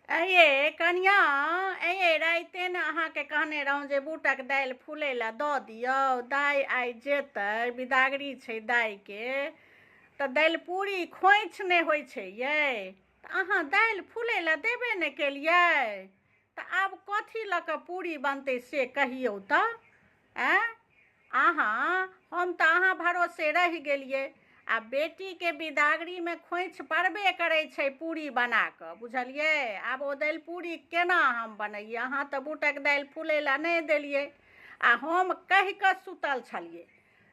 ये कनिया ये राइते ने अहाँके कहने रहौं जे बूटक दालि फूलै लए दऽ दियौ। दाइ आइ जेतै, बिदागरी छै दाइके, तऽ दालि पूरी खोइछ नहि होइ छै यै। तऽ अहाँ दालि फूलै लए देबे नहि केलियै, तऽ आब कथी लऽ कऽ पूरी बनतै से कहियौ तऽ। हम तऽ अहाँ भरोसे रहि गेलियै। आ बेटीके बिदागरीमे खोइछ पड़बे करै छै पूरी बना कऽ, बुझलियै। आब ओ दालि पूरी केना हम बनैयै? अहाँ तऽ बूटक दालि फूलै लए नहि देलियै, आ हम कहि कऽ सुतल छलियै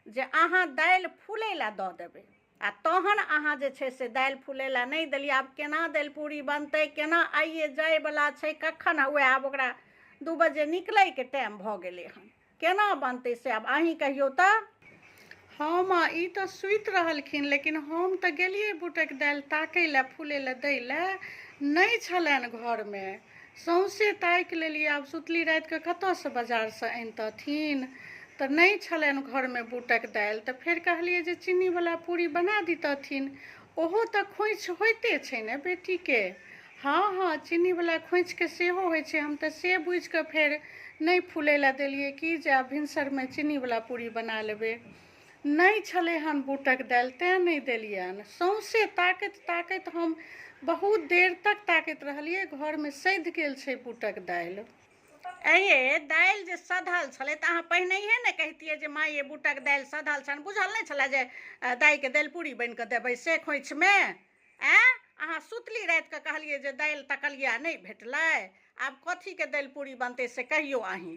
जे अहाँ दालि फूलै लए दऽ देबै, आ तहन अहाँ जे छै से दालि फूलै लए नहि देलियै। आब केना दालि पूरी बनतै, केना? आइए जायवला छै, कखन हुए? आब ओकरा 2 बजे निकलैके टाइम भऽ गेलै हन, केना बनतै से आब अहीँ कहियौ तऽ। हँ माँ, ई तऽ सुति रहलखिन, लेकिन हम तऽ गेलियै बूटक दालि ताकै लए, फूलै लए दै लए, नहि छलनि घरमे। सौँसे ताकि लेलियै, आब सुतली रातिके कतऽसँ बाजारसँ आनितथिन, तऽ नहि छलनि घरमे बूटक दालि। तऽ फेर कहलियै जे चीनीवला पूरी बना दितथिन। ओहो तऽ खोइछ होइते छै ने बेटीके। हँ, चीनीवला खोइछके सेहो होइ छै। हम तऽ से बुझि कऽ फेर नहि फूलै लए देलियै कि जे आब भिनसरमे चीनीवला पूरी बना लेबै। नहि छलै हन बूटक दालि, तेँ नहि देलियनि। सौँसे ताकैत ताकैत हम बहुत देर तक ताकैत रहलियै, घरमे सधि गेल छै बूटक दालि। ये दालि जे सधल छलै तऽ अहाँ पहिनहिए ने कहितियै जे माँ ये बूटक दालि सधल छनि। बुझल नहि छलै जे दाइके दालि पूरी बनि कऽ देबै से खोइछमे? अहाँ सुतली रातिके, कहलियै जे दालि तकलिया नहि भेटलै, आब कथीके दालि पूरी बनतै से कहियौ अहीँ।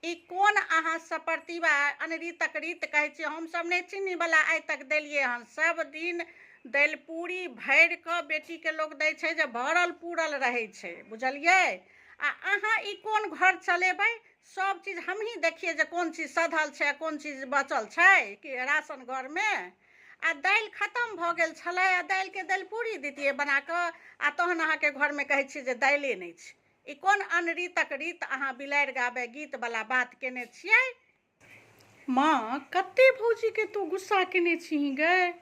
ई कोन अहाँ सप्रतिभा अनरीतक रीत कहै छियै? हमसभ नहि चीनीवला आइ तक देलियै हन। सब दिन दालि पूरी भरि कऽ बेटीके लोक दै छै जे भरल पूरल रहै छै, बुझलियै। आ अहाँ ई कोन घर चलेबै? सब चीज हमहीँ देखिए जे कोन चीज सधल छै आ कोन चीज बचल छै कि राशन घरमे। आ दालि खतम भऽ गेल छलै, आ दालिके दालि पूरी दैतियै बना कऽ, आ तहन अहाँके घरमे कहै छियै जे दालिए नहि छै। ई कोन अनरीतक रीत अहाँ बिलाड़ि गाबै गीतवला बात केने छियै? माँ, कते भौजीके तू गुस्सा केने छीही गै?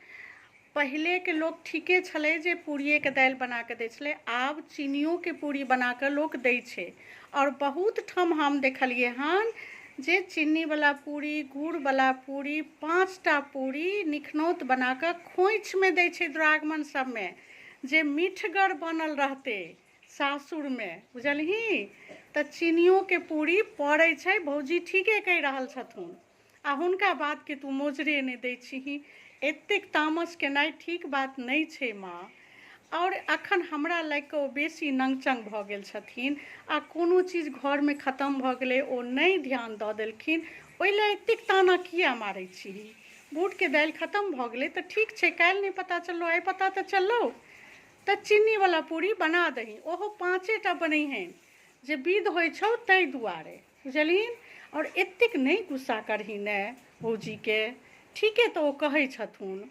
पहिलेके लोक ठीके छलै जे पूरियेके दालि बना कऽ दै छलै। आब चीनियोके पूरी बना कऽ लोक दै छै। आओर बहुत ठाम हम देखलियै हन जे चीनीवला पूरी, गुड़वला पूरी, 5टा पूरी निखनौत बना कऽ खोइछमे दै छै दुरागमन सबमे, जे मीठगर बनल रहतै सासुरमे, बुझलही। तऽ चीनियोके पूरी पड़ै छै। भौजी ठीके कहि रहल छथुन, आ हुनका बातके तू मोजरे नहि दै छीही। एतेक तामस केनाइ ठीक बात नहि छै माँ। आओर अखन हमरा लागि कऽ ओ बेसी नंगचंग भऽ गेल छथिन, आ कोनो चीज घरमे खतम भऽ गेलै ओ नहि ध्यान दऽ देलखिन, ओहि लए एतेक ताना किया मारै छीही? बूटके दालि खतम भऽ गेलै तऽ ठीक छै, काल्हि नहि पता चललो आइ पता तऽ चललो। तऽ चीनीवला पूरी बना दही, ओहो 5टा बनैहें जे विध होइ छौ ताहि दुआरे, बुझलिन। आओर एतेक नहि गुस्सा करही ने भौजीके, ठीके तऽ ओ कहै छथुन।